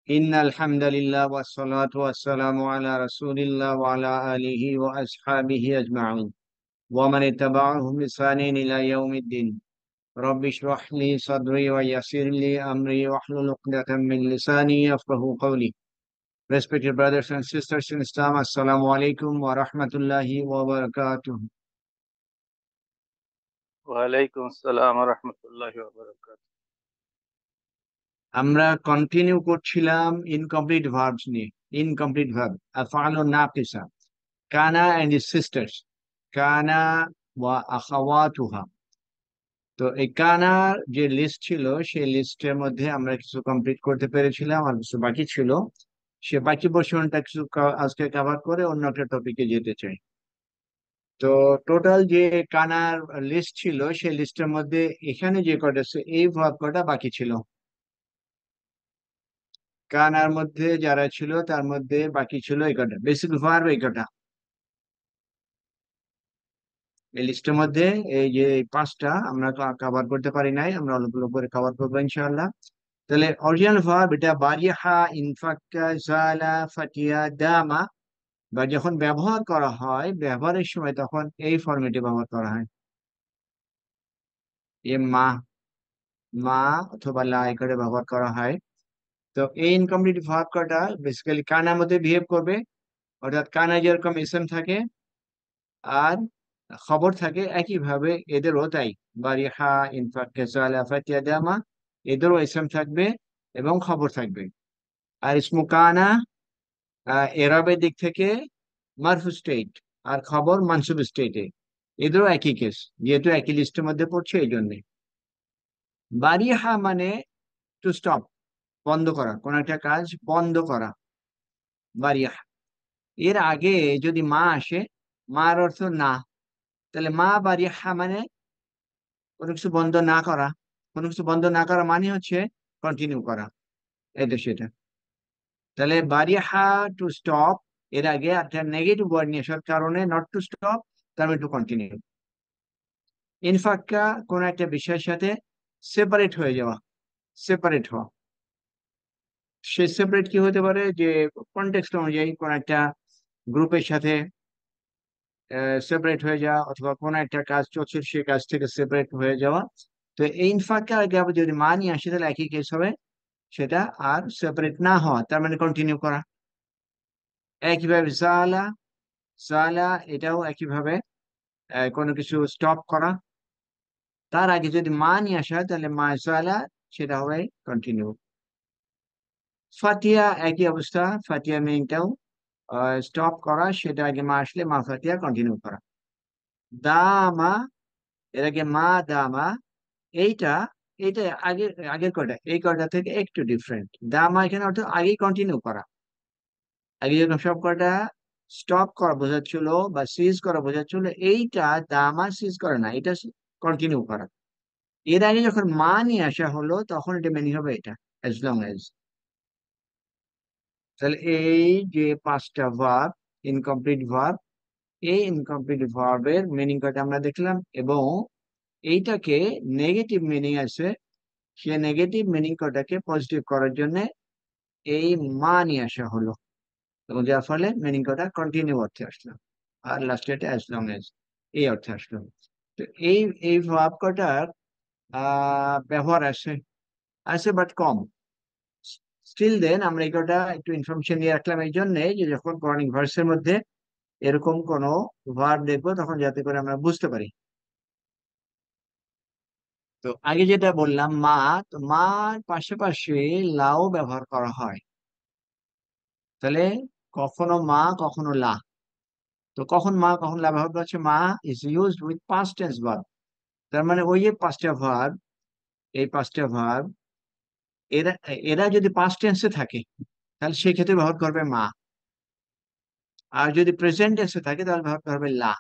إن الحمد لله والصلاة والسلام على رسول الله وعلى آله وأصحابه أجمعين ومن اتبعهم بإحسان إلى يوم الدين. رب اشرح لي صدري ويسر لي أمري واحلل عقدة من لساني يفقهوا قولي. Respected brothers and sisters in Islam, Assalamu alaikum wa rahmatullahi wa barakatuh. ওয়ালাইকুম আসসালাম রহমতুল্লাহি ওয়া বারাকাতুহু। আমরা কন্টিনিউ করছিলাম ইনকমপ্লিট ভার্বস নিয়ে। ইনকমপ্লিট ভার্ব আফআলু নাকিসা, কানা এন্ড হিজ সিস্টার্স, কানা ওয়া আখাওয়াতুহা। তো এই কানার যে লিস্ট ছিল সেই লিস্টের মধ্যে আমরা কিছু কমপ্লিট করতে পেরেছিলাম, আর কিছু বাকি ছিল। সে বাকি পোর্শনটা কিছু আজকে কভার করে অন্য একটা টপিকে যেতে চাই। তো টোটাল যে কানার লিস্ট ছিল সেই লিস্টের মধ্যে এখানে যে কটা আছে এই ভার্ব কটা বাকি ছিল। কানার মধ্যে যারা ছিল তার মধ্যে বাকি ছিল এই কটা বেসিক ভার্ব, এই কটা এই লিস্টের মধ্যে। এই যে এই পাঁচটা আমরা তো কভার করতে পারি নাই, আমরা অল্প অল্প করে কভার করবো ইনশাআল্লাহ। তাহলে অরিজিনাল ভার্ব এটা বারিহা, ইনফাক্কা, জালা, ফাতিয়া, দামা। বা যখন ব্যবহার করা হয়, ব্যবহারের সময় তখন এই ফরম্যাটে ব্যবহার করা হয়। এ মা, মা অথবা লা এই করে ব্যবহার করা হয়। তো এই ইনকমপ্লিট ভার্ব কটা বেসিক্যালি কানার মধ্যে বিহেভ করবে। অর্থাৎ কানা যেরকম এসএম থাকে আর খবর থাকে, একইভাবে এদেরও তাই। বারিহা, ইনফাক্কা, জালা, ফাতিয়া, দামা, এদেরও এসএম থাকবে এবং খবর থাকবে। আর ইসমু কানা এরাবের দিক থেকে মারফু স্টেট, আর খবর মানসুব স্টেটে। এদেরও একই কেস, যেহেতু একই লিস্টের মধ্যে পড়ছে এই জন্যে। বারিহা মানে টু স্টপ, বন্ধ করা, কোন একটা কাজ বন্ধ করা, বারিহা। এর আগে যদি মা আসে, মার অর্থ না, তাহলে মা বারিহা মানে কোনো কিছু বন্ধ না করা। কোনো কিছু বন্ধ না করা মানে হচ্ছে কন্টিনিউ করা, এটা সেটা। তাহলে বারিহা টু স্টপ, এর আগে একটা নেগেটিভ ওয়ার্ড নিয়ে আসার কারণে নট টু স্টপ, তার মানে টু কন্টিনিউ। ইনফাক্কা কোন একটা বিষয়ের সাথে সেপারেট হয়ে যাওয়া, সেপারেট হওয়া। সে সেপারেট কি হতে পারে, যে কনটেক্সট অনুযায়ী কোন একটা গ্রুপের সাথে সেপারেট হয়ে যাওয়া, অথবা কোন একটা কাজ চলছে সে কাজ থেকে সেপারেট হয়ে যাওয়া। তো এই ইনফাক্কা আগে আবার যদি মা নিয়ে আসে তাহলে একই কেস হবে, সেটা আর সেপারেট না হওয়া, তার মানে কন্টিনিউ করা। একইভাবে জালা, জালা এটাও একইভাবে কোনো কিছু স্টপ করা। তার আগে যদি মা নিয়ে আসা হয় তাহলে মা জালা, সেটা হবে কন্টিনিউ। ফাতিয়া একই অবস্থা, ফাতিয়া মিনিংটাও স্টপ করা, সেটা আগে মা আসলে মা ফাতিয়া কন্টিনিউ করা। দামা, এর আগে মা দামা, এইটা এইটা আগের আগের কয়টা, এই কয়টা থেকে একটু ডিফারেন্ট। দামা এখানে অর্থ আগেই কন্টিনিউ করা। আগে যখন সব কয়টা স্টপ করা বোঝাচ্ছিল বা সিজ করা বোঝাচ্ছিল, এইটা দামা সিজ করে না, এটা কন্টিনিউ করা। এর আগে যখন মা নিয়ে আসা হলো তখন এটা মিনিং হবে এটা, অ্যাজ লং এজ। তাহলে এই যে পাঁচটা ভার্ব, ইনকমপ্লিট ভার্ব, এই ইনকমপ্লিট ভার্বের মিনিং কয়টা আমরা দেখলাম, এবং এইটাকে নেগেটিভ মিনিং আছে, সে নেগেটিভ মিনিং কটাকে পজিটিভ করার জন্য এই মা নিয়ে আসা হলো, এবং যার ফলে মিনিং কটা কন্টিনিউ অর্থে আসলো, আর লাস্টে এটা অ্যাজ লং এজ এই অর্থে আসলো। তো এই এই ভার্ব কটার ব্যবহার আছে, আছে বাট কম। স্টিল দেন আমরা এই কটা একটু ইনফরমেশন নিয়ে রাখলাম এই জন্যে, যে যখন কোরআনিক ভার্সের মধ্যে এরকম কোনো ভার্ব দেখবো তখন যাতে করে আমরা বুঝতে পারি। তো আগে যেটা বললাম মা, তো মার পাশাপাশি লাও ব্যবহার করা হয়। তাহলে কখনো মা কখনো লা। তো কখন মা কখন লা ব্যবহার করা হচ্ছে, মা is used with past tense verb. তার মানে ওই যে পাঁচটা ভার্ব, এই পাঁচটা ভার্ব এরা এরা যদি পাস্ট টেন্সে থাকে তাহলে সেক্ষেত্রে ব্যবহার করবে মা। আর যদি প্রেজেন্ট টেন্সে থাকে তাহলে ব্যবহার করবে লা।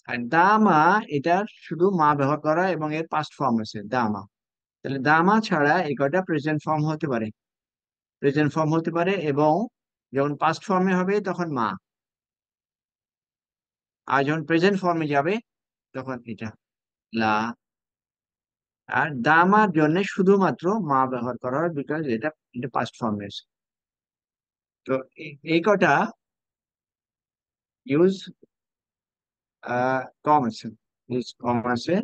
আর দামা, এটা শুধু মা ব্যবহার করা এবং এর পাস্ট ফর্ম আছে দামা। তাহলে দামা ছাড়া এই কটা প্রেজেন্ট ফর্ম হতে পারে, প্রেজেন্ট ফর্ম হতে পারে, এবং যখন পাস্ট ফর্মে হবে তখন মা, আর যখন প্রেজেন্ট ফর্মে যাবে তখন এটা লা। আর দামার জন্য শুধুমাত্র মা ব্যবহার করা হয়, বিকজ এটা এটা পাস্ট ফর্ম এসে। তো এই কটা ইউজ কম আছে, ইউজ কম আছে,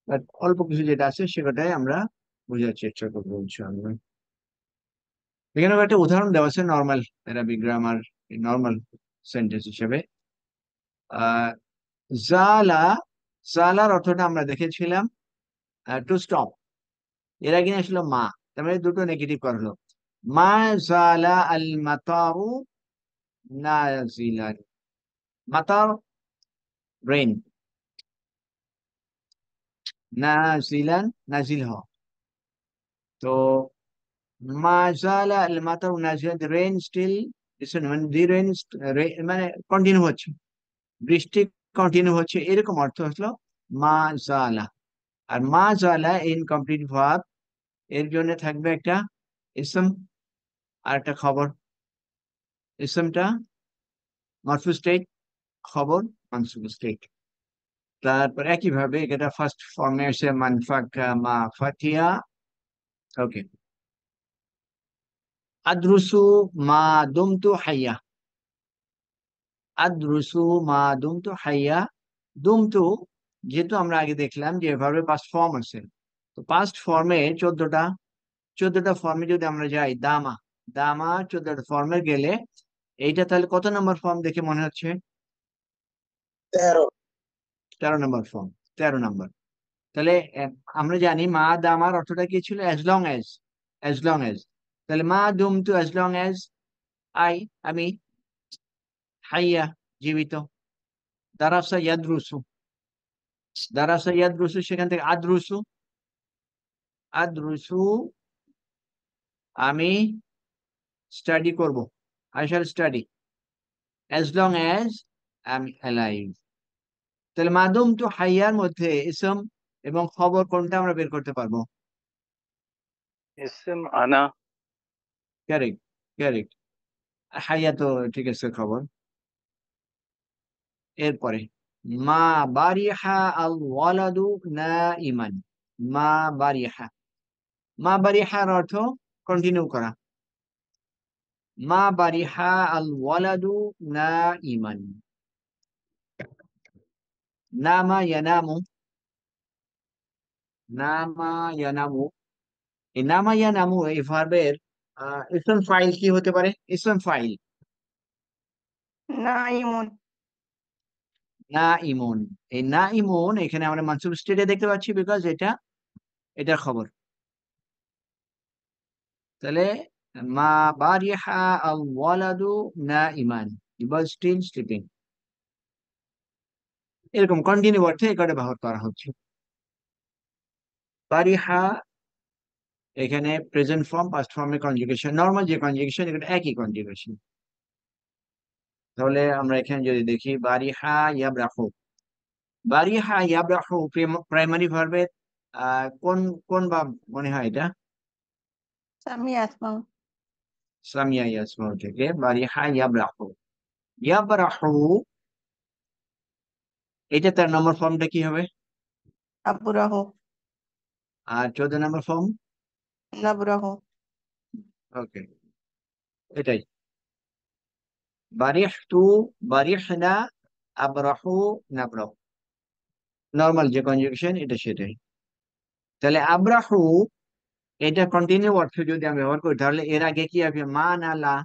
বাট অল্প কিছু যেটা আছে সেটাই আমরা বোঝার চেষ্টা করবো ইনশাআল্লাহ। এখানে একটা উদাহরণ দেওয়া আছে normal Arabic grammar, normal sentence হিসেবে। আহ জালা, জালার অর্থটা আমরা দেখেছিলাম টু স্টপ, এর আগে আসলে মা, তার মানে দুটো নেগেটিভ করা হলো। মা জালা আল মাতারু নাজিলান, মাতার রেন, নাজিলান নাজিল হওয়া। তো মা জালা আল মাতারু নাজিলান, রেন স্টিল, মানে দি রেন মানে কন্টিনিউ হচ্ছে, বৃষ্টি কন্টিনিউ হচ্ছে, এরকম অর্থ হলো মা জালা। আর মা জালা ইনকমপ্লিট ভার্ব, এর জন্য থাকবে একটা ইসম আর একটা খবর। ইসমটা মারফু স্টেট, খবর মানসুব স্টেট। তারপর একইভাবে এটা ফার্স্ট ফর্মে এসে মানফাকা মা ফাতিয়া। ওকে, আদ্রুসু মা দুমতু হাইয়া, আদ্রুসু মা দুমতু হাইয়া। দুমতু, যেহেতু আমরা আগে দেখলাম যে এভাবে পাস্ট ফর্ম আছে, তো পাস্ট ফর্মে 14টা, 14টা ফর্মে যদি আমরা যাই, দামা, দামা 14টা ফর্মে গেলে এইটা তাহলে কত নম্বর ফর্ম দেখে মনে হচ্ছে? 13। 13 নম্বর ফর্ম, 13 নম্বর। তাহলে আমরা জানি মা দামার অর্থটা কি ছিল? As long as, as long as. তাহলে মা দুম টু অ্যাজ লং অ্যাজ আই, আমি, হাইয়া, জীবিত। দারাসা ইয়াদরুসু, দারাসা ইয়াদরুসু, সেখান থেকে আদ্রুসু, আদ্রুসু, আমি স্টাডি করব, I shall study as long as I am alive. তাহলে মাদুম টু হাইয়ার মধ্যে ইসম এবং খবর কোনটা আমরা বের করতে পারবো? इसम आना। Correct, correct. হাইয়া তো ঠিক আছে, খবর। এরপরে মা বারিহা আল ওয়ালাদু নাইমান, মা বারিহা, মা বারিহার অর্থ কন্টিনিউ করা। মা বারিহা আল ওয়ালাদু নাইমান, নামা ইয়ানামু, নামা ইয়ানামু। এই নামা ইয়ানামু এই ভার্বের ইসম ফাইল কি হতে পারে? ইসম ফাইল নাইমুন। না ইমন। এই না ইমন এখানে আমরা মানসুব স্টেটে দেখতে পাচ্ছি, বিকজ এটা এটার খবর। তাহলে মা বারিহা আল ওয়ালাদু না ইমান, হি ওয়াজ স্টিল স্লিপিং, এরকম কন্টিনিউ অর্থে এখানে ব্যবহার করা হচ্ছে। বারিহা এখানে প্রেজেন্ট ফর্ম, পাস্ট ফর্মের কনজুগেশন, নর্মাল যে কনজুগেশন এখানে একই কনজুগেশন। তাহলে আমরা এখানে যদি দেখি বারিহা ইয়াবরাহু, বারিহা ইয়াবরাহু প্রাইমারি ভার্বের কোন কোন ভাব মনে হয় এটা? সামি আসমাউ। সামিয়া ইয়াসমাউ থেকে বারিহা ইয়াবরাহু, ইয়াবরাহু, এটা তার নম্বর ফর্মটা কি হবে? আবুরাহু। আর 14 নম্বর ফর্ম? নাবরাহু। ওকে, এটাই বারিহতু, বারিহনা, আবরাহু, নাবরাহু, নর্মাল যে কনজুগেশন এটা সেটাই। তাহলে আবরাহু এটা কন্টিনিউ অর্থে যদি আমি ব্যবহার করি, তাহলে এর আগে কি হবে? মা না লা?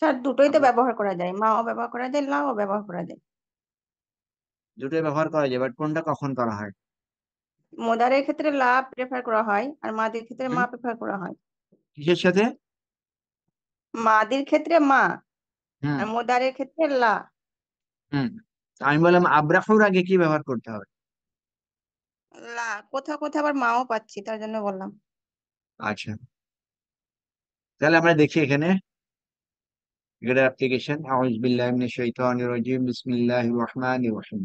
স্যার দুটোই তো আবরা- ব্যবহার করা যায়, মাও ব্যবহার করা যায়, লাও ব্যবহার করা যায়। দুটোই ব্যবহার করা যায়, বাট কোনটা কখন করা হয়? মোদারের ক্ষেত্রে লা প্রেফার করা হয়, আর মাদির ক্ষেত্রে হুম? মা প্রেফার করা হয়। কিসের সাথে? মাদির ক্ষেত্রে মা, হুম, আর মোদারের ক্ষেত্রে লা। হুম। আমি বললাম আবরাহুর আগে কি ব্যবহার করতে হবে? লা, কোথাও কোথাও আবার মাও পাচ্ছি, তার জন্য বললাম। আচ্ছা, তাহলে আমরা দেখি এখানে এর অ্যাপ্লিকেশন। আউযু বিল্লাহি মিনাশ শাইতানির রাজিম, বিসমিল্লাহির রহমানির রহিম।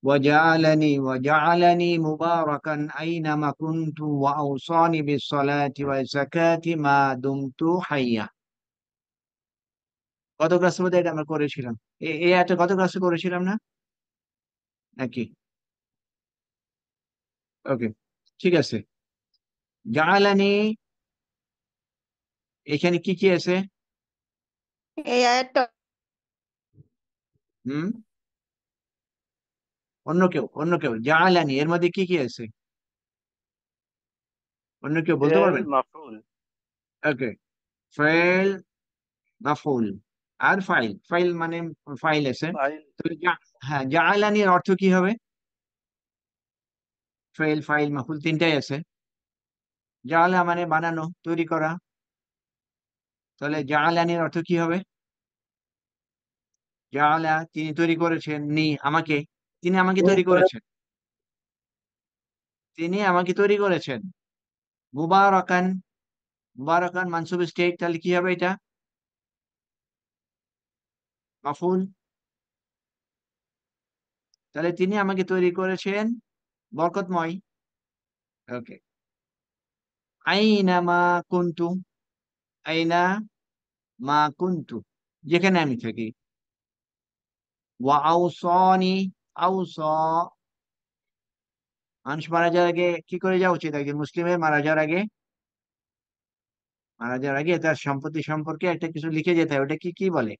وجعلني مباركا أينما كنت وأوصاني بالصلاة والزكاة ما دمت حيا। গত ক্লাসের মধ্যে এটা আমরা করেছিলাম, এই একটা গত ক্লাসে করেছিলাম না নাকি? ওকে, ঠিক আছে। জাআলানি, এখানে কি কি আছে? এই আয়াতটা হুম, অন্য কেউ জাআলানি এর মধ্যে কি কি আছে? অন্য কেউ বলতে فعل পারবেন? مفعول ওকে, ফাইল, মাফউল, আর ফাইল। ফাইল মানে ফাইল আছে। فاعل তো হ্যাঁ, জাআলানির অর্থ কি হবে? ফাইল, ফাইল, মাফউল তিনটাই আছে। জাআলা মানে বানানো, তৈরি করা। তাহলে জাআলানির অর্থ কি হবে? জাআলা, তিনি তৈরি করেছেন, আমাকে, তিনি আমাকে তৈরি করেছেন, তিনি আমাকে তৈরি করেছেন। মুবারাকান, মুবারাকান মানসুব স্টেট, তাহলে কি হবে এটা? মাফউল। তাহলে তিনি আমাকে তৈরি করেছেন বরকতময়। ওকে। আইনা মা কুনতু, আইনা মা কুনতু, যেখানে আমি থাকি। ওয়া আউসানি, আউসা, মানুষ মারা যাওয়ার আগে কি করে যাওয়া উচিত? একজন মুসলিমের মারা যাওয়ার আগে তার সম্পত্তি সম্পর্কে একটা কিছু লিখে যেতে হয়, ওটা কি কি বলে?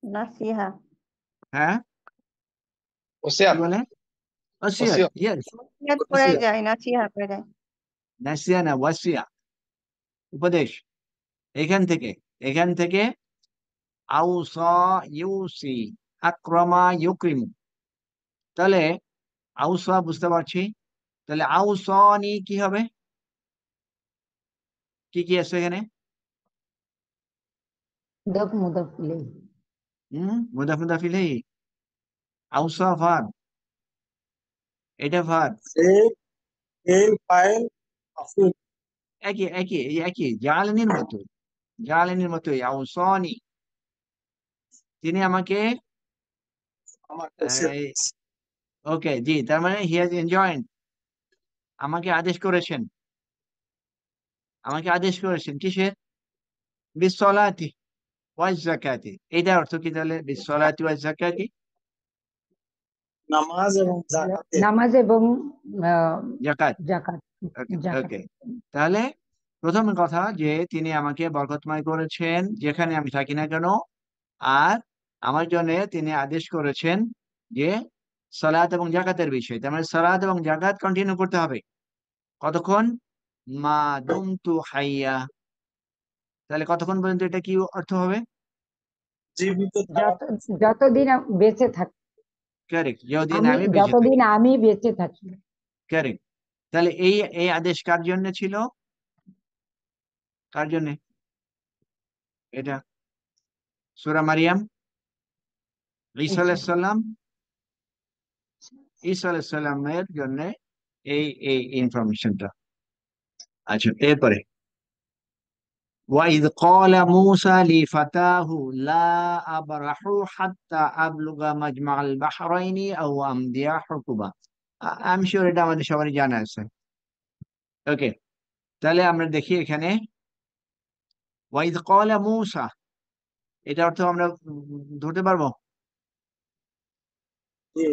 নাসিহা। হ্যাঁ, কি وسياق বলে? ওসিয়ত, وسياق ইয়েস। ওসিয়ত করে وسياق যায়, নাসিহা করে যায়। নাসিয়া না, ওয়াসিয়া, উপদেশ। এখান থেকে এখান থেকে, আউসা ইউসি, আক্রমা ইউক্রিমু। তাহলে আউসা বুঝতে পারছি, তাহলে আউসনি কি হবে? কি কি আছে এখানে? মুদাফ মুদাফ ইলাইহি। মুদাফ মুদাফ ইলাইহি। আউসা ভার্ব, এটা ভার্ব। فعل فاعل مفعول একই একই একই, জালানির মতোই আউসনি, তিনি আমাকে, আমার وسياق ওকে জি, তার মানে হি হ্যাজ এনজয়েড, আমাকে আদেশ করেছেন, কিসের? বিসসালাতি ওয়াজ যাকাতি। এটা অর্থ কি তাহলে, বিসসালাতি ওয়াজ যাকাতি? নামাজ এবং যাকাতের নামাজ এবং যাকাত। জাকাত। ওকে জাকাত। ওকে। তাহলে প্রথম কথা যে তিনি আমাকে বরকতময় করেছেন যেখানে আমি থাকি না কেন, আর আমার জন্য তিনি আদেশ করেছেন যে সালাত এবং জাকাতের বিষয়। তার মানে সালাত এবং জাকাত কন্টিনিউ করতে হবে। কতক্ষণ? মা দুমতু হাইয়া। তাহলে কতক্ষণ পর্যন্ত, এটা কি অর্থ হবে? জীবিত থাকা যতদিন বেঁচে থাকি, কারেক্ট, যতদিন আমি বেঁচে যতদিন থাকি। আমি বেঁচে থাকি। কারেক্ট। তাহলে এই এই আদেশ কার জন্য ছিল? কার জন্য এটা? সূরা মারিয়াম, ঈসা আলাইহিস সালাম, ঈসা আলাইহিস সালামের জন্য এই এই ইনফরমেশনটা। আচ্ছা, এরপরে وَإِذْ قَالَ مُوسَى لِفَتَاهُ لَا أَبْرَحُ حَتَّى أَبْلُغَ مَجْمَعَ الْبَحْرَيْنِ أَوْ أَمْضِيَ حُقُبًا। আমি শিওর এটা আমাদের সবারই জানা আছে। ওকে, তাহলে আমরা দেখি এখানে ওয়াইদ ক্বালা মূসা, এটা অর্থ আমরা ধরতে পারবো। যে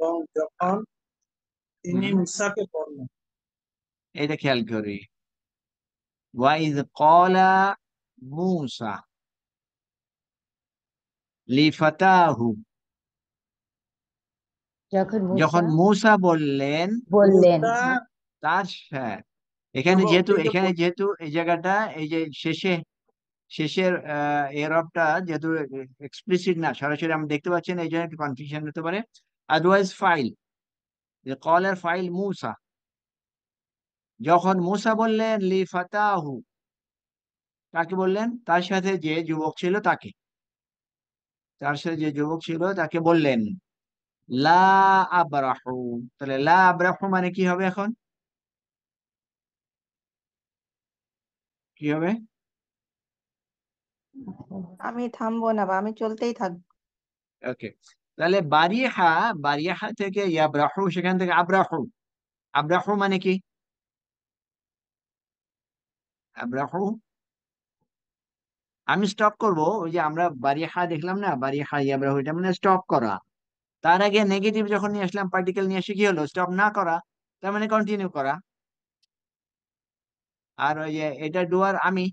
এবং যখন তিনি হুম, মুসাকে বললেন এটা খেয়াল করি। ওয়াইদ ক্বালা মূসা লিফাতাহু, যখন যখন মূসা মূসা বললেন বললেন। মুসা তার, হ্যাঁ, এখানে যেহেতু যুবকটিকে এখানে যেহেতু এই জায়গাটা, এই যে শেষের এরবটা যেহেতু এক্সপ্লিসিট না, সরাসরি আমরা দেখতে পাচ্ছি না, এই জন্য একটু কনফিউশন হতে পারে। আদারওয়াইজ ফাইল, যে কলের ফাইল মূসা, যখন মূসা বললেন লি ফাতাহু, কাকে বললেন? তার সাথে যে যুবক ছিল তাকে বললেন লা আবরাহু। তাহলে লা আবরাহু মানে কি হবে? এখন কি হবে? আমি থামবো না, বা আমি চলতেই থাকবো। ওকে, তাহলে বারিহা, বারিহা থেকে ইয়াবরাহু, সেখান থেকে আবরাহু। আবরাহু মানে কি? আবরাহু, আমি স্টপ করব। ওই যে আমরা বারিহা দেখলাম না, বারিহা ইয়াবরাহু, এটা মানে স্টপ করা। তার আগে নেগেটিভ যখন নিয়ে আসলাম, পার্টিকেল নিয়ে এসে কি হলো? স্টপ না করা, তার মানে কন্টিনিউ করা। আর ওই যে এটা ডুয়ার আমি।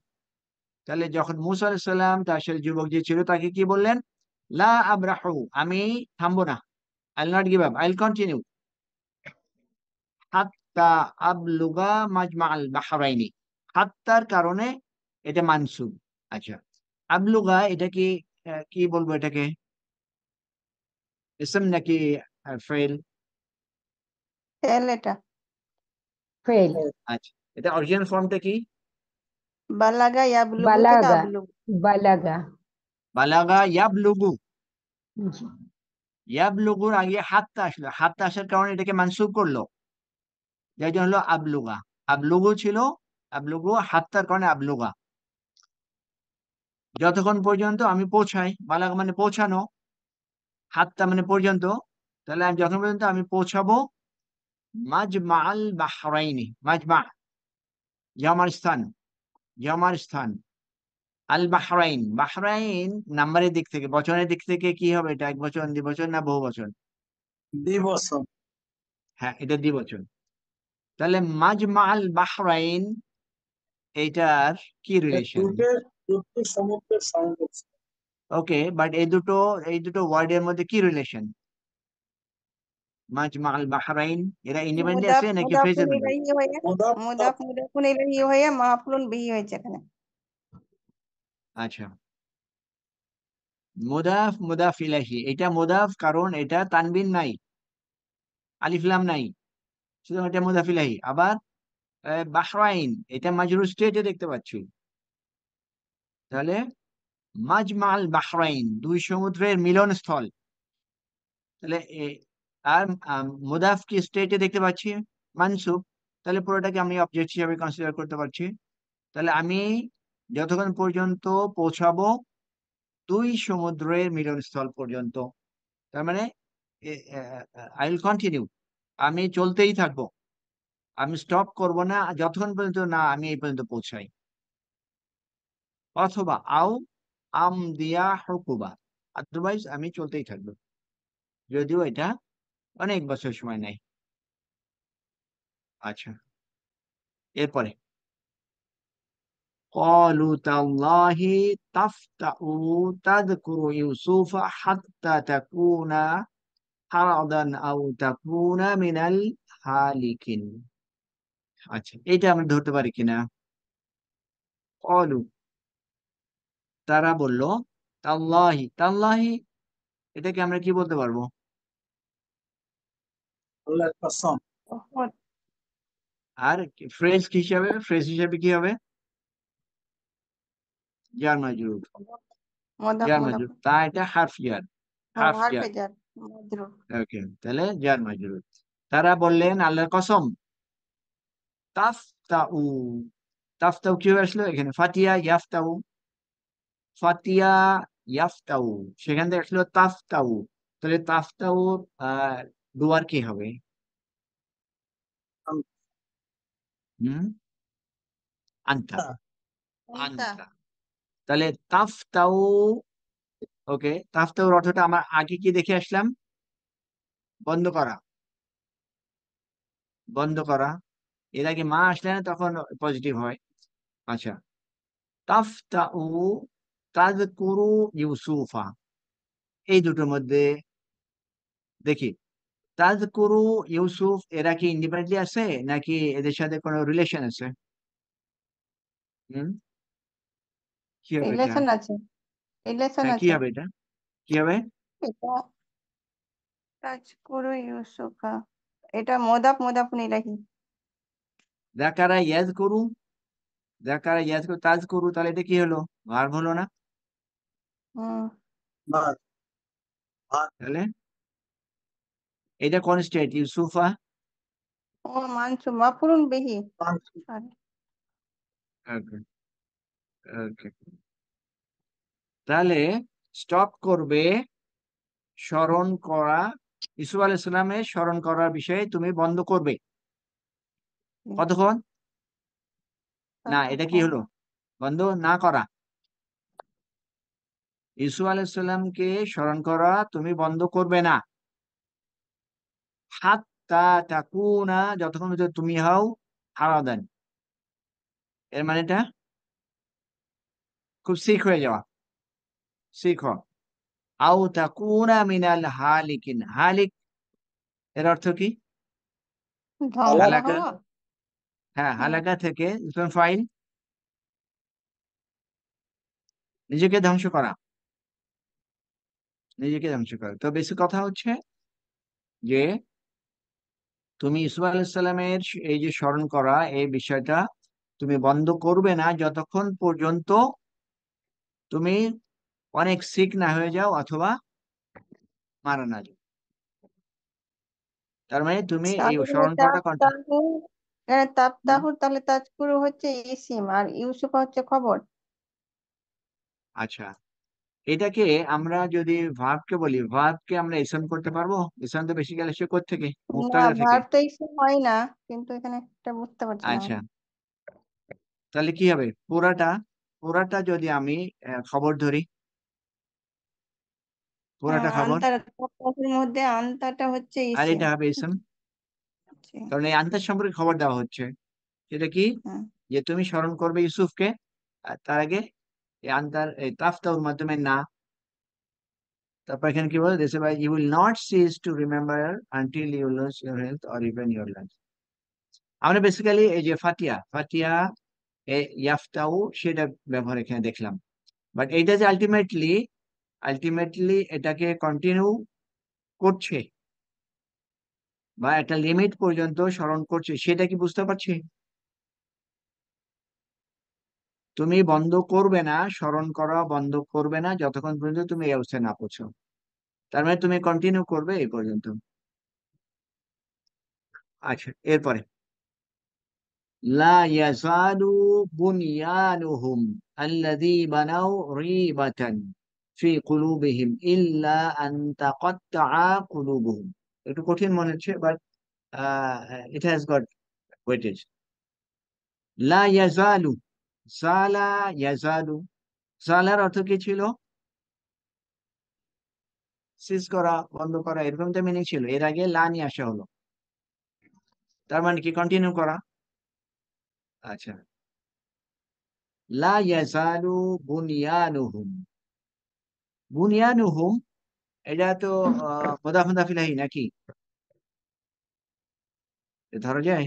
তাহলে যখন মুসা আলাইহিস সালাম তার সাথে যুবক যে ছিল তাকে কি বললেন? লা আবরাহু, আমি থামবো না, I will not give up, I will continue হাত্তা আবলুগা মাজমাআল বাহরাইনি। হাত্তার কারণে এটা মানসুব। আচ্ছা, আবলুগা এটা কি কি বলবো এটাকে, ইসম নাকি ফেল? ফেল এটা। ফেল। আচ্ছা, এটা অরিজিনাল ফর্মটা কি? বালাগা ইয়াবলুগু থেকে বালাগা। আবলুগু। বালাগা। বালাগা ইয়াবলুগু। জি। ইয়াবলুগুর আগে হাত্তা আসলো, হাত্তা আসার কারণে এটাকে মানসুব করলো, যার জন্য হলো আবলুগা। আবলুগু ছিল, আবলুগু হাত্তার কারণে আবলুগা, যতক্ষণ পর্যন্ত আমি পৌঁছাই। বালাগা মানে পৌঁছানো, হাত্তা মানে পর্যন্ত। তাহলে আমি যখন পর্যন্ত আমি পৌঁছাবো মাজমাআল বাহরাইনি, মাজমা জমার স্থান, জমার স্থান। আল বাহরাইন, বাহরাইন নাম্বারের দিক থেকে, বচনের দিক থেকে কি হবে এটা? এক বচন, দ্বিবচন না বহু বচন? দ্বিবচন। হ্যাঁ, এটা দ্বিবচন। তাহলে মাজমাআল বাহরাইন এইটার কি রিলেশন? দুটো সমুদ্রের সংযোগ। ওকে, বাট এই দুটো ওয়ার্ডের মধ্যে কি রিলেশন? মাজমাআল বাহরাইন এরা ইন্ডিপেন্ডেন্ট আছে নাকি মুদাফুন ফ্রেজের মধ্যে? ইলাইহি হয়ে মুদাফ মুদাফুন ইলাইহি হয়ে মাফলুন বিহি হয়েছে এখানে। আচ্ছা, মুদাফ মুদাফ ইলাইহি, এটা মুদাফ কারণ এটা তানবিন নাই, আলিফ লাম নাই, সুতরাং এটা মুদাফ ইলাইহি। আবার বাহরাইন এটা মাজরুর স্টেটে দেখতে পাচ্ছি। তাহলে মাজমাল বাহরাইন দুই সমুদ্রের মিলনস্থল। তাহলে আর মুদাফ কি স্টেটে দেখতে পাচ্ছি? মানসুব। তাহলে পুরোটাকে আমি অবজেক্ট হিসাবে কনসিডার করতে পারছি। তাহলে আমি যতক্ষণ পর্যন্ত পৌঁছাবো দুই সমুদ্রের মিলনস্থল পর্যন্ত, তার মানে আই উইল কন্টিনিউ, আমি চলতেই থাকবো, আমি স্টপ করব না যতক্ষণ পর্যন্ত না আমি এই পর্যন্ত পৌঁছাই। অথবা আও আম দিয়া হুকুবা, আদারওয়াইজ আমি চলতেই থাকবো, যদিও এটা অনেক বছর সময় নেয়। আচ্ছা, এরপরে قالوا تالله تفتأ تذكر يوسف حتى تكون حرضا أو تكون من الهالكين। আচ্ছা, এটা আমরা ধরতে পারি কিনা? قالوا তারা বলল, তাল্লাহি, তাল্লাহি এটাকে আমরা কি বলতে পারবো? আল্লাহর কসম। আর ফ্রেজ হিসাবে কি হবে? জার মাজরুর, মুদাফ জার মুদাফ মাজরুর, তা এটা হারফ জার, হারফ জার। হারফে জার মাজরুর। ওকে, তাহলে জার মাজরুর। তারা বললেন আল্লাহর কসম, তাফতাউ, তাফতাউ কি আসলো এখানে? ফাতিয়া ইয়াফতাউ, ফাতিয়া ইয়াফতাউ, সেখান থেকে আসলো তাফতাউ। তাহলে তাফতাউ ডুয়ার কি হবে? হুম, আনতা, আনতা। আনতা। তাহলে তাফতাউ, ওকে, তাফতাউর অর্থটা আমরা আগে কি দেখে আসলাম? বন্ধ করা, বন্ধ করা। এর আগে মা আসলে না তখন পজিটিভ হয়। আচ্ছা, তাফতাউ তাযকুরু ইউসুফা, এই দুটোর মধ্যে দেখি, তাযকুরু ইউসুফ এরা কি ইন্ডিপেন্ডেন্টলি আছে নাকি এদের সাথে কোনো রিলেশন আছে? হুম, কি হবে এটা? রিলেশন আছে, রিলেশন হ্যাঁ, কি আছে। হবে এটা? কি হবে? এটা তাজকুরু ইউসুফা, এটা মুদাফ মুদাফুন ইলাইহি। যাকারা ইয়াজকুরু, যাকারা ইয়াজকুরু তাযকুরু, তাহলে এটা কি হলো? ভার্ব হলো না? হুম। ভাত ভাত তাহলে এটা কোন স্টেট? ইউসুফা। ও মানসুব মাফলুন বিহি। পান। সরি। ওকে, ওকে। তাহলে স্টপ করবে স্মরণ করা, ইসুফ আলাইহিস সালামের স্মরণ করার বিষয়ে তুমি বন্ধ করবে। কতক্ষণ? না, এটা কি হলো? বন্ধ না করা। ইসুফ আলাইহিস সালামকে স্মরণ করা তুমি বন্ধ করবে না, হাত্তা তাকুনা, যতক্ষণ পর্যন্ত তুমি হও হারাদান, এর মানেটা খুব সিক হয়ে যাওয়া, সিক হওয়া। আও তাকুনা মিনাল হালিকিন, হালিক এর অর্থ কি? ধ্বংস হালাকা, হওয়া। হ্যাঁ হুম। হালাকা থেকে ইসম ফাইল, নিজেকে ধ্বংস করা, নিজেকে ধ্বংস করা। তো বেশি কথা হচ্ছে যে তুমি ইউসুফ আলাইহিসসালামের এই যে স্মরণ করা এই বিষয়টা তুমি বন্ধ করবে না যতক্ষণ পর্যন্ত তুমি অনেক সিক না হয়ে যাও অথবা মারা না যাও। তার মানে তুমি এই তাহলে স্মরণ করাটা কন্টিনিউ। তাফতাহু, তাফতাহু তাহলে তাজকুরু হচ্ছে ইসিম আর ইউসুফ হচ্ছে খবর। আচ্ছা, এটাকে আমরা যদি ভার্বকে বলি, ভার্বকে আমরা ইসম করতে পারবো? ইসম তো বেসিক্যালি সে কোত্থেকে, না, মুবতাদা থেকে। ভার্ব তো ইসিম হয় না, কিন্তু এখানে একটা বুঝতে পারছি না আচ্ছা, আমি। তাহলে কি হবে? পুরাটা, পুরাটা যদি আমি খবর ধরি, পুরাটা খবর, আন্তার, তাফতাহুর মধ্যে আন্তাটা হচ্ছে আর ইসিম। এটা হবে ইসম। জি। কারণ এই আনতার সম্পর্কে খবর দেওয়া হচ্ছে। সেটা কি? হুম। যে তুমি স্মরণ করবে ইউসুফকে, আর তার আগে এই আনতার এই তাফতাহুর মাধ্যমে না। তারপর এখানে কি বলে? দেশে ভাই, you will not cease to remember until you lose your health or even your life. আমরা বেসিক্যালি এই যে ফাতিয়া, ফাতিয়া ইয়াফতাউ সেটা ব্যবহার এখানে দেখলাম। বাট এইটা যে আলটিমেটলি, আলটিমেটলি এটাকে কন্টিনিউ করছে বা একটা লিমিট পর্যন্ত স্মরণ করছে, সেটা কি বুঝতে পারছি? তুমি বন্ধ করবে না, স্মরণ করা বন্ধ করবে না যতক্ষণ পর্যন্ত তুমি এই অবস্থায় না পৌঁছো। তার মানে তুমি কন্টিনিউ করবে এই পর্যন্ত। আচ্ছা, এরপরে লা ইয়াজালু বুনিয়ানুহুম আল্লাযী বানাউ রিবাতান ফি কুলুবিহিম ইল্লা আন তাকাত্তাআ কুলুবুহুম। একটু কঠিন মনে হচ্ছে, but it has got weightage. লা ইয়াজালু, জালা ইয়াজালু, জালার অর্থ কি ছিল? সিজ করা, বন্ধ করা, এরকম তো মিনিং ছিল। এর আগে লা নিয়ে আসা হলো, তার মানে কি কন্টিনিউ করা। আচ্ছা, লা ইয়াজালু বুনিয়ানুহুম, বুনিয়ানুহুম এটা তো মুদাফ মুদাফ ইলাইহি নাকি? এ ধরা যায়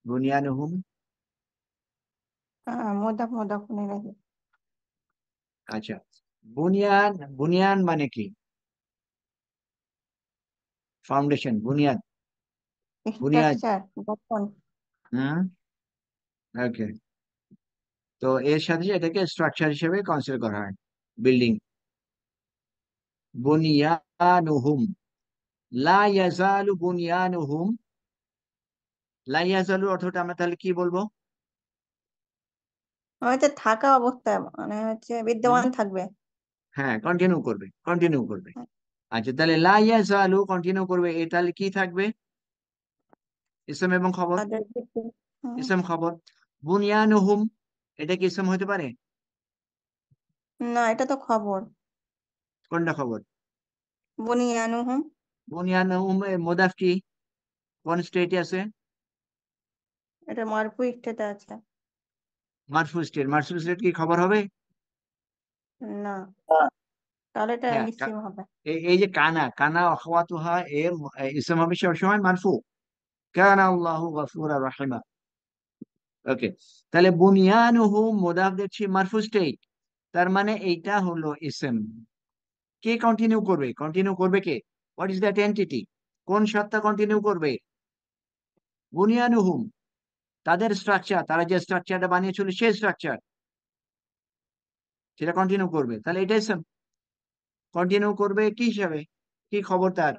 বুনিয়ানুহুম। মুদাফ মুদাফুন ইলাইহি। আচ্ছা, বুনিয়ান, বুনিয়ান মানে কি? ফাউন্ডেশন, বুনিয়াদ, বুনিয়াদ। স্ট্রাকচার, গঠন। হুম, ওকে। তো এর সাথে এটাকে স্ট্রাকচার হিসেবে কনসিডার করা হয়, বিল্ডিং। বুনিয়ানুহুম, লা ইয়াজালু বুনিয়ানুহুম, লা ইয়াজালু অর্থটা আমরা তাহলে কি বলবো? হয়তো থাকা অবস্থায় মানে হচ্ছে হুম, বিদ্যমান থাকবে। হ্যাঁ কন্টিনিউ করবে, কন্টিনিউ করবে। আচ্ছা, তাহলে লা ইয়াজালু কন্টিনিউ করবে, এ তাহলে কি থাকবে? ইসম এবং খবর, তাদের ভিত্তি। হুম। ইসম খবর। বুনিয়ানুহুম এটা কি ইসম হতে পারে? না, এটা তো খবর। কোনটা খবর? বুনিয়ানুহুম। বুনিয়ানুহুম এর মুদাফ কি, কোন স্টেটে আছে? এটা মারফু স্টেটে আছে। মারফু স্টেট, মারফু স্টেট কি খবর হবে? না, হ্যাঁ, তাহলে এটা হ্যাঁ, ইসিম হবে। এই যে কানা, কানা আখাওয়াতুহা এর ইসম হবে সবসময় মারফু। কানা আল্লাহু গফুরা রাহিমা। ওকে, তাহলে বুনিয়ানুহুম মুদাফ দেখছি মারফু স্টেট, তার মানে এইটা হলো ইসম। কে কন্টিনিউ করবে? কন্টিনিউ করবে কে? What is that entity? কোন সত্তা কন্টিনিউ করবে? বুনিয়ানুহুম, তাদের স্ট্রাকচার, তারা যে স্ট্রাকচারটা বানিয়েছিল সেই স্ট্রাকচার, সেটা কন্টিনিউ করবে। তাহলে এটাই কন্টিনিউ করবে কি হিসাবে, কি খবর তার?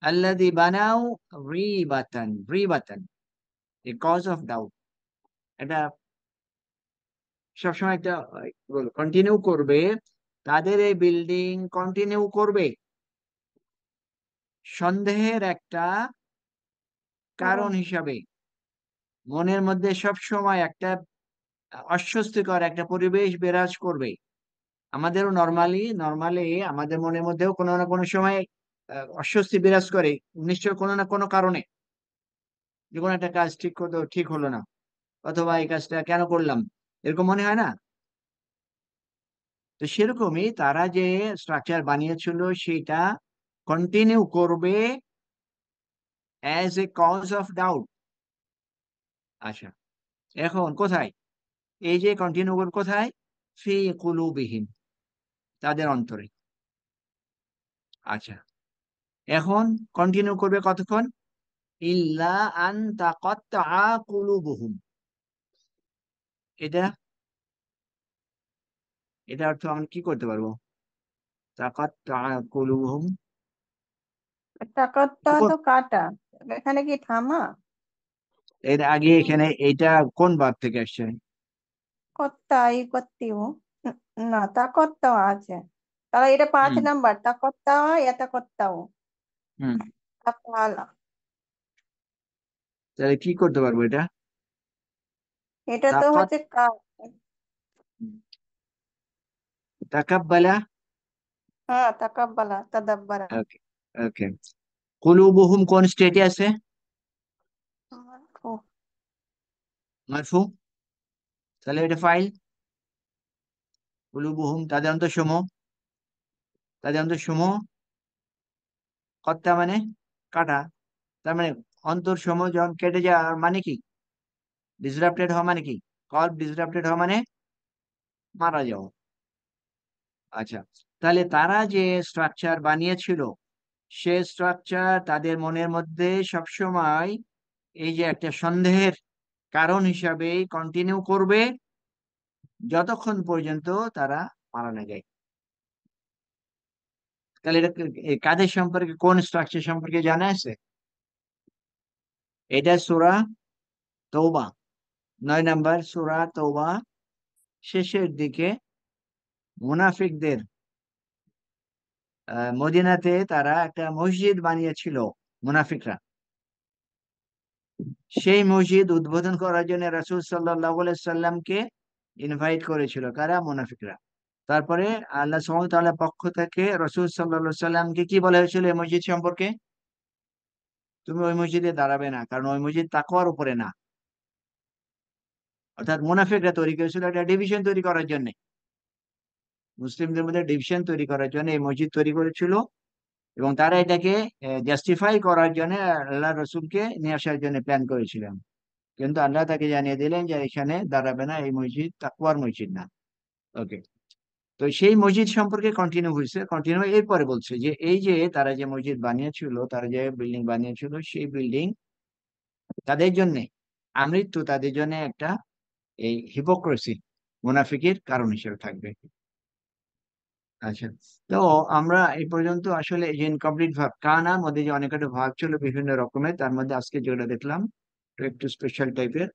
আল্লাযী বানাউ রিবাতান, রিবাতান এ কজ অফ ডাউট। এটা সবসময় একটা কন্টিনিউ করবে, তাদের এই বিল্ডিং কন্টিনিউ করবে সন্দেহের একটা কারণ কারণ হিসাবে। মনের মধ্যে সব সময় একটা অস্বস্তিকর একটা পরিবেশ বিরাজ করবে। আমাদেরও নর্মালি আমাদের মনের মধ্যেও কোনো না কোনো সময় অস্বস্তি বিরাজ করে, নিশ্চয় কোনো না কোনো কারণে, যে কোনো একটা কাজ ঠিক হলো না, অথবা এই কাজটা কেন করলাম, এরকম মনে হয় না? তো সেরকমই তারা যে স্ট্রাকচার বানিয়েছিল সেটা কন্টিনিউ করবে as a cause of doubt. আচ্ছা, এখন কোথায় এই যে কন্টিনিউ করবে, কোথায়? ফি কুলুবিহিম, তাদের অন্তরে। আচ্ছা, এখন কন্টিনিউ করবে কতক্ষণ? ইল্লা আন তাকাত্তা কুলুবুহুম। এটা এটা অর্থ আমরা কি করতে পারবো? তাকাত্তা কুলুবুহুম, টাকাটা তো কাটা, এখানে কি থামা? এর আগে এখানে এইটা কোন ভাব থেকে আসছে? কত্তাই কত্তিও, না তা কত্তাও আছে, তাহলে এটা 5 হুম নাম্বার, তা কত্তাও এটা কত্তাও, হুম তা পালা। তাহলে কি করতে পারবো এটা? এটা তো তাকাত হচ্ছে তাকাব্বালা। হ্যাঁ তাকাব্বালা তাদাব্বারা। ওকে ওকে, কুলুবুহুম কোন স্টেটে আছে? ও, মারফু, তাহলে এটা ফাইল। কুলুবুহুম তাদের অন্তরসমূহ, তাদের অন্তরসমূহ। কত্তা মানে কাটা, তার মানে অন্তরসমূহ যখন কেটে যাওয়ার মানে কি? ডিসরাপ্টেড হওয়া মানে কি? কল্প ডিসরাপ্টেড হওয়া মানে মারা যাওয়া। আচ্ছা, তাহলে তারা যে স্ট্রাকচার বানিয়েছিল সে স্ট্রাকচার তাদের মনের মধ্যে সবসময় এই যে একটা সন্দেহের কারণ হিসাবে কন্টিনিউ করবে যতক্ষণ পর্যন্ত তারা মারা না যায়। তাহলে এটা কাদের সম্পর্কে, কোন স্ট্রাকচার সম্পর্কে জানা আছে? এটা সূরা তৌবা, 9 নম্বর সূরা তৌবা, শেষের দিকে মুনাফিকদের মদিনাতে তারা একটা মসজিদ বানিয়েছিল, মুনাফিকরা। সেই মসজিদ উদ্বোধন করার জন্য রাসূল সাল্লাল্লাহু আলাইহি সাল্লামকে ইনভাইট করেছিল কারা? মুনাফিকরা। তারপরে আল্লাহ সুবহানাহু ওয়া তাআলার পক্ষ থেকে রাসূল সাল্লাল্লাহু আলাইহি সাল্লামকে কি বলা হয়েছিল এই মসজিদ সম্পর্কে? তুমি ওই মসজিদে দাঁড়াবে না, কারণ ওই মসজিদ তাকওয়ার উপরে না। অর্থাৎ মুনাফিকরা তৈরি করেছিল একটা ডিভিশন তৈরি করার জন্য, মুসলিমদের মধ্যে ডিভিশন তৈরি করার জন্য এই মসজিদ তৈরি করেছিল। এবং তারা এটাকে জাস্টিফাই করার জন্য আল্লাহ রসুলকে নিয়ে আসার জন্য প্ল্যান করেছিলেন। কিন্তু আল্লাহ তাকে জানিয়ে দিলেন যে এখানে দাঁড়াবে না, এই মসজিদ তাকওয়ার মসজিদ না। ওকে, তো সেই মসজিদ সম্পর্কে কন্টিনিউ হয়েছে, কন্টিনিউ এরপরে বলছে যে এই যে তারা যে মসজিদ বানিয়েছিল, তারা যে বিল্ডিং বানিয়েছিল, সেই বিল্ডিং তাদের জন্য আমৃত্যু, তাদের জন্য একটা এই হিপোক্রেসি, মুনাফিকের কারণ হিসেবে থাকবে। আচ্ছা, তো আমরা এই পর্যন্ত আসলে এই যে ইনকমপ্লিট ভার্ব কানার মধ্যে যে অনেক একটা ভাগ ছিল বিভিন্ন রকমের, তার মধ্যে আজকে যেটা দেখলাম একটু স্পেশাল টাইপের,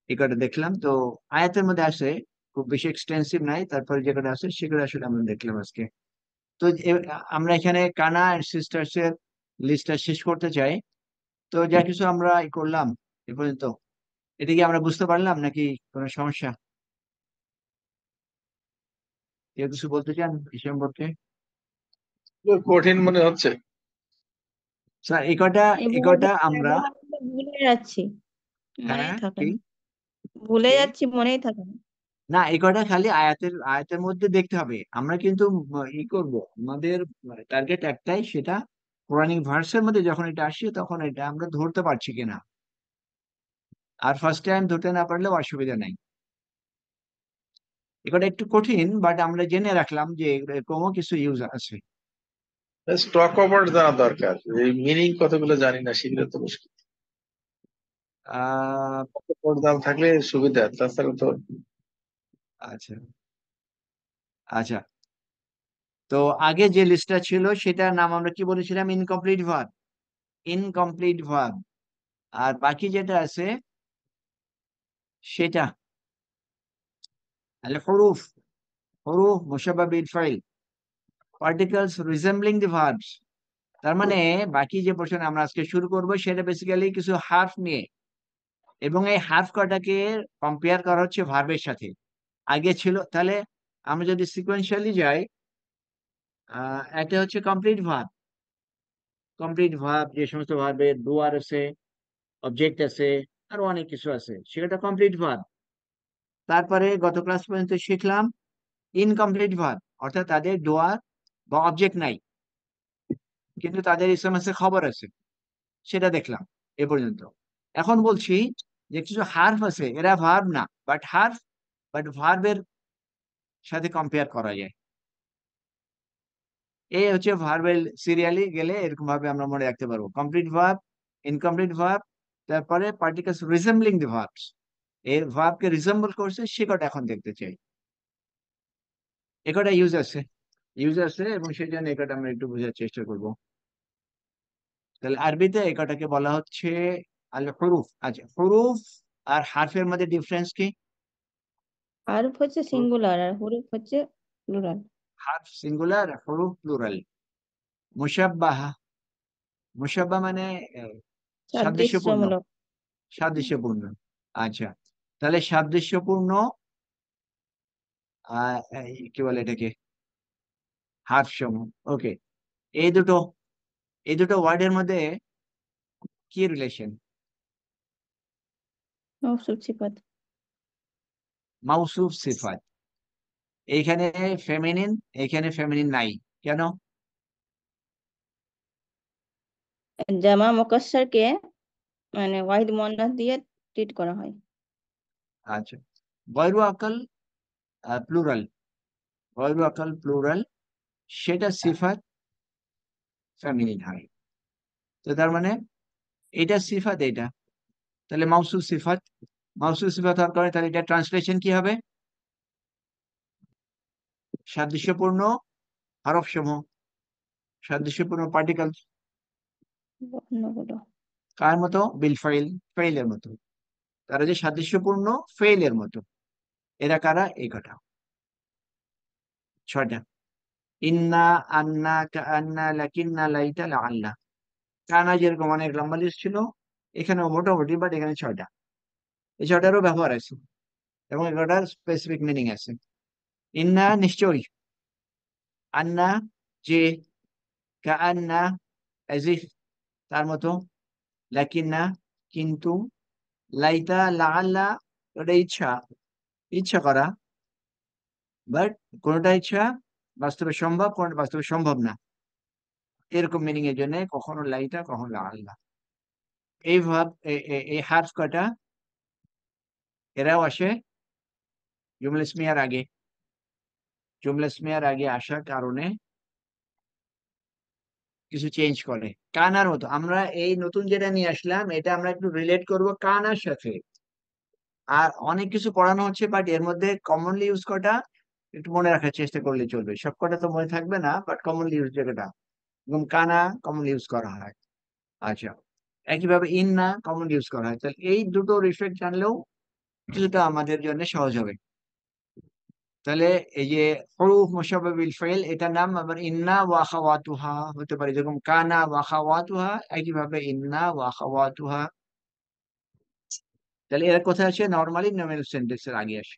এই কটা দেখলাম। তো আয়াতের মধ্যে আসে, খুব বেশি এক্সটেন্সিভ নাই, তারপরে যেগুলো আছে সেগুলো আসলে আমরা দেখলাম আজকে। তো আমরা এখানে কানা এন্ড সিস্টার্স এর লিস্টটা শেষ করতে চাই। তো যা কিছু আমরা করলাম এ পর্যন্ত, এটা কি আমরা বুঝতে পারলাম নাকি কোনো সমস্যা? কেউ কিছু বলতে চান এই সম্পর্কে? কঠিন মনে হচ্ছে। স্যার এই কটা আমরা, ব্যবহারগুলো ভুলে যাচ্ছি, মনেই হ্যাঁ থাকে কি না, ভুলে কি যাচ্ছি, মনেই থাকে না। না, এই কটা খালি আয়াতের আয়াতের মধ্যে দেখতে হবে। আমরা কিন্তু করব, আমাদের টার্গেট একটাই, সেটা কোরআনিক ভার্সের মধ্যে যখন এটা আসছে তখন এটা আমরা ধরতে পারছি কিনা। আর ফার্স্ট টাইম ধরতে না পারলেও অসুবিধা নাই। এটা একটু কঠিন, বাট আমরা জেনে রাখলাম যে এরকমও কিছু ইউজ আছে। স্টক ওভার জানা দরকার, এই মিনিং কতগুলো জানি না, সেগুলো তো মুশকিল। আহ দাম থাকলে সুবিধা, তাছাড়া তো। আচ্ছা আচ্ছা, তো আগে যে লিস্টটা ছিল সেটার নাম আমরা কি বলেছিলাম? Incomplete verb, incomplete verb. আর বাকি যেটা আছে সেটা আল হুরুফ, হুরুফ মুশাব্বাহ বিল ফাইল, পার্টিকেলস রিজেম্বলিং দি ভার্বস। তার মানে বাকি যে পোর্শন আমরা আজকে শুরু করব সেটা বেসিক্যালি কিছু হার্ফ নিয়ে, এবং এই হার্ফ কটাকে কম্পেয়ার করা হচ্ছে ভার্বের সাথে। আগে ছিল, তাহলে আমরা যদি সিকোয়েন্সিয়ালি যাই, একটা হচ্ছে কমপ্লিট ভার্ব। কমপ্লিট ভার্ব যে সমস্ত ভার্বের ডুয়ার আছে, অবজেক্ট আছে, আরো অনেক কিছু আছে, সেটা কমপ্লিট ভার্ব। তারপরে গত ক্লাস পর্যন্ত শিখলাম ইনকমপ্লিট ভার্ব, অর্থাৎ তাদের ডোয়ার বা অবজেক্ট নাই কিন্তু তাদের ইসম আছে, খবর আছে, সেটা দেখলাম এ পর্যন্ত। এখন বলছি যে কিছু হার্ফ আছে, এরা ভার্ব না বাট হার্ফ, বাট ভার্বের সাথে কম্পেয়ার করা যায়। এই হচ্ছে ভার্বেল সিরিয়ালি গেলে এরকম ভাবে আমরা মনে রাখতে পারবো কমপ্লিট ভার্ব, ইনকমপ্লিট ভার্ব, তারপরে পার্টিকেলস রিজেম্বলিং দি ভার্বস, এই ভার্বকে রিজেম্বল করছে সে কটা এখন দেখতে চাই। এ কটা ইউজ আছে এবং সেই জন্য এ কটা আমরা একটু বোঝার চেষ্টা করব। তাহলে আরবিতে এ কটাকে বলা হচ্ছে আল হুরুফ। আচ্ছা, হুরুফ আর হারফের মধ্যে ডিফারেন্স কি? হারফ হচ্ছে সিঙ্গুলার আর হুরুফ হচ্ছে প্লুরাল। হারফ সিঙ্গুলার, হুরুফ প্লুরাল। মুশাব্বাহা, মুশাব্বা মানে সাদৃশ্যপূর্ণ, সাদৃশ্যমূলক। সাদৃশ্যপূর্ণ। আচ্ছা, তাহলে সাদৃশ্যপূর্ণ কি বলে এটাকে, হার্ফ সমূহ। ওকে, এই দুটো এই দুটো ওয়ার্ডের মধ্যে কি রিলেশন? মওসুফ সিফাত। মাউসুফ সিফাত। এইখানে ফেমিনিন, এইখানে ফেমিনিন নাই কেন? জামা মুকাসসারকে মানে ওয়াহিদ মুয়ান্নাস দিয়ে ট্রিট করা হয়। আচ্ছা, গয়রু আকাল প্লুরাল, গয়রু আকাল প্লুরাল, সেটা সিফাত ফেমিনিন হয়। তো তার মানে এটা সিফাত, এটা তাহলে মাউসুফ সিফাত, মাউসুফ সিফাত হওয়ার কারণে তাহলে এটা ট্রান্সলেশন কি হবে? সাদৃশ্যপূর্ণ হরফ সমূহ, সাদৃশ্যপূর্ণ পার্টিকেল। বর্ণগুলো। কার মতো? বিল ফাইল, ফাইলের মতো। তারা যে সাদৃশ্যপূর্ণ ফেইলের মতো, এরা কারা? এই কটা, ছয়টা। ইন্না, আন্না, কান্না, লাকিন্না, লাইতা, লাআল্লা। কানা যেরকম অনেক লম্বা লিস্ট ছিল, এখানেও মোটামুটি, বাট এখানে ছয়টা। এই ছয়টারও ব্যবহার আছে এবং এগুলোটার স্পেসিফিক মিনিং আছে। ইন্না নিশ্চয়ই, আন্না যে, কান্না এজিফ তার মতো, লাকিন্না কিন্তু, লাইতা লাআল্লা ওটা ইচ্ছা, ইচ্ছা করা, বাট কোনটা ইচ্ছা বাস্তবে সম্ভব, কোনটা বাস্তবে সম্ভব না, এরকম মিনিং এর জন্য কখনো লাইটা কখনো লাআল্লা। এই ভাব, এই হার্ফ কটা এরাও আসে জুমলা ইসমিয়ার আগে। জুমলা ইসমিয়ার আগে আসার কারণে কিছু চেঞ্জ করে। কানার মতো, আমরা এই নতুন যেটা নিয়ে আসলাম এটা আমরা একটু রিলেট করব কানার সাথে। আর অনেক কিছু পড়ানো হচ্ছে বাট এর মধ্যে কমনলি ইউজ কটা একটু মনে রাখার চেষ্টা করলে চলবে, সব কটা তো মনে থাকবে না, বাট কমনলি ইউজ যেটা, এবং কানা কমনলি ইউজ করা হয়। আচ্ছা, একইভাবে ইন্না কমন ইউজ করা হয়। তাহলে এই দুটো রিফ্লেক্ট জানলেও কিছুটা আমাদের জন্য সহজ হবে। তাহলে এই যে হুরুফ মুশাব্বাহ বিল ফাইল, এটার নাম আবার ইন্না ওয়া আখাওয়াতুহা হতে পারে, যেরকম কানা ওয়া আখাওয়াতুহা, একইভাবে ইন্না ওয়া আখাওয়াতুহা। তাহলে এর কথা আসে নরমালি নমিনাল সেন্টেন্সের আগে আসে।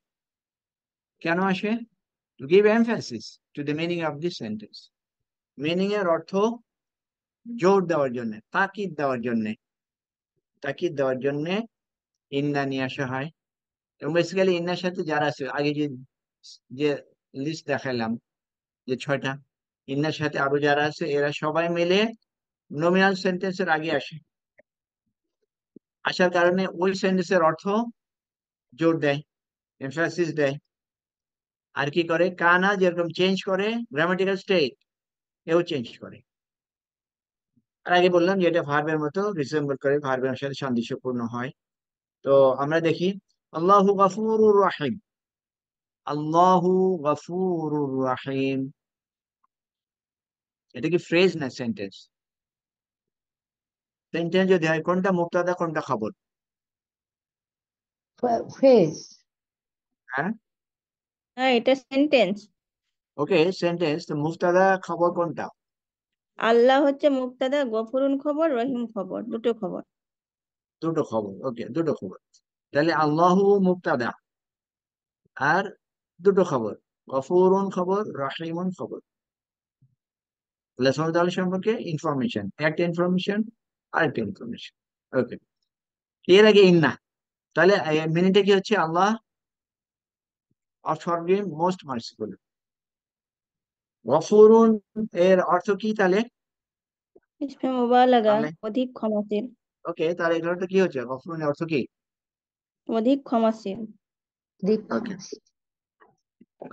কেন আসে? To give emphasis to the meaning of this sentence, meaning এর অর্থ জোর দেওয়ার জন্য, তাকিদ দেওয়ার জন্য, তাকিদ দেওয়ার জন্য ইন্না নিয়ে আসা হয়। এবং বেসিক্যালি ইন্নার সাথে যারা আছে আগে যে যে লিস্ট দেখালাম, যে ছয়টা, ইন্নার সাথে আরো যারা আছে এরা সবাই মিলে নমিনাল সেন্টেন্সের আগে আসে। আসার কারণে ওই সেন্টেন্সের অর্থ জোর দেয়, এমফাসিস দেয়। আর কি করে? কানা যেরকম চেঞ্জ করে গ্রামাটিক্যাল স্টেট, এও চেঞ্জ করে। আর আগে বললাম যে এটা ভার্বের মতো রিসেম্বল করে, ভার্বের সাথে সাদৃশ্যপূর্ণ হয়। তো আমরা দেখি আল্লাহু গফুরুর রাহিম, আল্লাহু গফুরুর রাহিম, এটা কি ফ্রেজ না সেন্টেন্স? সেন্টেন্স যদি হয় কোনটা মুবতাদা কোনটা খবর? Phrase. হ্যাঁ, হ্যাঁ, এটা সেন্টেন্স। ওকে সেন্টেন্স, তো মুবতাদা খবর কোনটা? আল্লাহ হচ্ছে মুবতাদা, গফুরুন খবর, রহিম খবর, দুটো খবর। দুটো খবর, ওকে দুটো খবর। তাহলে আল্লাহু মুবতাদা আর দুটো খবর, গফুরুন খবর, রাহিমুন খবর। আল্লাহ সুবহানাহু ওয়া তাআলা সম্পর্কে ইনফরমেশন, একটা ইনফরমেশন আরেকটা ইনফরমেশন। ওকে, এর আগে ইন্না, তাহলে মিনিংটা কি হচ্ছে? আল্লাহ আর ফরগিভিং, মোস্ট মার্সিফুল। গফুরুন এর অর্থ কি তাহলে? इसमें मुबालगा, তাহলে अधिक क्षमाशील। ওকে, তাহলে এটার অর্থ কি হচ্ছে? গফুরুনের অর্থ কি? अधिक क्षमाशील। ওকে,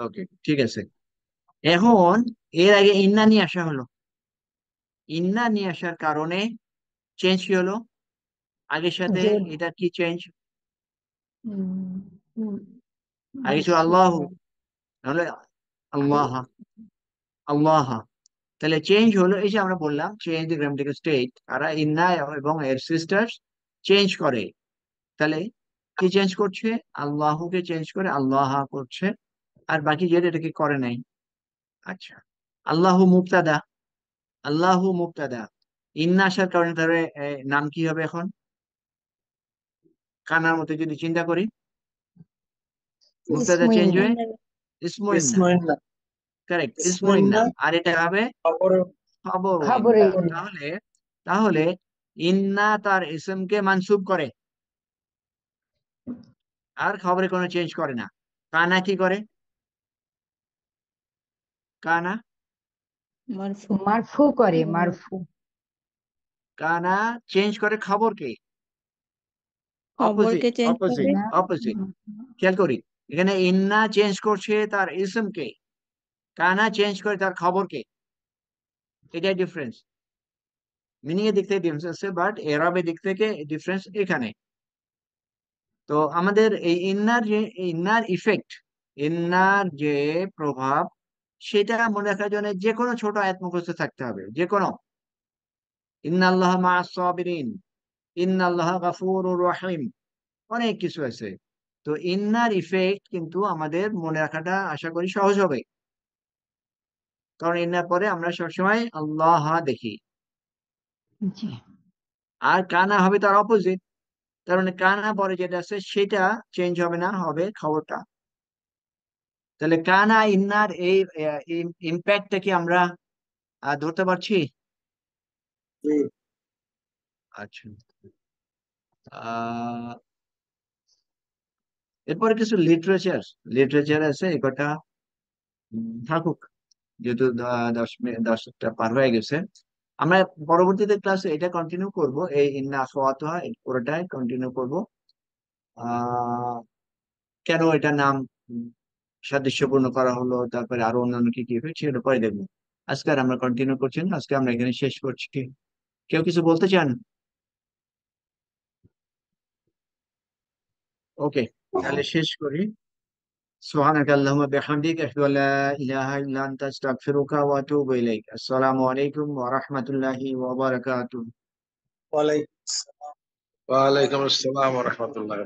ওকে, ঠিক আছে। এখন এর আগে ইন্না নিয়ে আসা হলো, ইন্না নিয়ে আসার কারণে চেঞ্জ কি হলো? আগের সাথে যে এটা কি চেঞ্জ? উম, উম, আগে ছিল মারফু আল্লাহ, তাহলে আল্লাহ, আল্লাহ, তাহলে চেঞ্জ হলো। এই যে আমরা বললাম চেঞ্জ দ্য গ্রামাটিক্যাল স্টেট, আর ইন্না এবং এর সিস্টার্স চেঞ্জ করে। তাহলে কি চেঞ্জ করছে? আল্লাহকে চেঞ্জ করে আল্লাহ করছে, আর বাকি যেটা এটাকে করে নাই। আচ্ছা, আল্লাহু মুবতাদা, আল্লাহু মুবতাদা, ইন্না আসার কারণে তাহলে নাম কি হবে এখন? কানার মতো যদি চিন্তা করি, মুবতাদা চেঞ্জ ইসমুইন্না। হয়ে ইসমু ইন্না, ইসমুইল্লাহ। কারেক্ট, ইসমু ইন্না, ইসমুইল্লাহ আর এটা হবে খবর খবর খবরে ইন্না। ইন্না। তাহলে তাহলে ইন্না তার ইসমকে মানসুব করে, আর খবরে কোনো চেঞ্জ করে না। কানা কি করে? কানা, मरफू। মারফু করে, মারফু। কানা চেঞ্জ করে খবরকে, खबर অপোজিট, के चेंज অপোজিট, करे। না, অপোজিট। খেয়াল করি, এখানে ইন্না চেঞ্জ করছে তার ইসমকে, কানা চেঞ্জ করে তার খবরকে। এটাই ডিফারেন্স, মিনিং এর দিক থেকে ডিফারেন্স আছে, বাট এরাবের দিক থেকে ডিফারেন্স এখানে। তো আমাদের এই ইন্নার যে ইন্নার ইফেক্ট, ইন্নার যে প্রভাব, সেটা মনে রাখার জন্য যে কোনো ছোট আয়াত মুখস্থ থাকতে হবে, যে কোনো। ইন্নাল্লাহ মা'আস সাবিরিন, ইন্নাল্লাহ গাফুরুর রহিম, অনেক কিছু আছে। তো ইন্নার ইফেক্ট কিন্তু আমাদের মনে রাখাটা আশা করি সহজ হবে, কারণ ইন্নার পরে আমরা সবসময় আল্লাহ দেখি। জি। আর কানা হবে তার অপোজিট, তার মানে কানা পরে যেটা আছে সেটা চেঞ্জ হবে না, হবে খবরটা। তাহলে কানা ইন্নার এই ইম্প্যাক্টটা কি আমরা ধরতে পারছি? জি। আচ্ছা, আহ এরপরে কিছু লিটারেচার, লিটারেচার আছে, এই কটা থাকুক, যেহেতু 10টা পার হয়ে গেছে। আমরা পরবর্তীতে ক্লাসে এটা কন্টিনিউ করব, এই ইন্না আখওয়াতুহা পুরোটাই কন্টিনিউ করব। আহ কেন এটা নাম সাদৃশ্যপূর্ণ করা হলো, তারপরে আরো অন্যান্য কি কি হয়েছে সেটা পরে দেখবো। আজকে আর আমরা কন্টিনিউ করছি না, আজকে আমরা এখানে শেষ করছি। কেউ কিছু বলতে চান? ওকে, তাহলে শেষ করি। سبحانك اللهم بحمدك أشهد أن لا إله إلا أنت أستغفرك وأتوب إليك. السلام عليكم ورحمة الله وبركاته. ওয়ালাইকুম আসসালাম। ওয়ালাইকুম আসসালাম ওয়া রাহমাতুল্লাহ।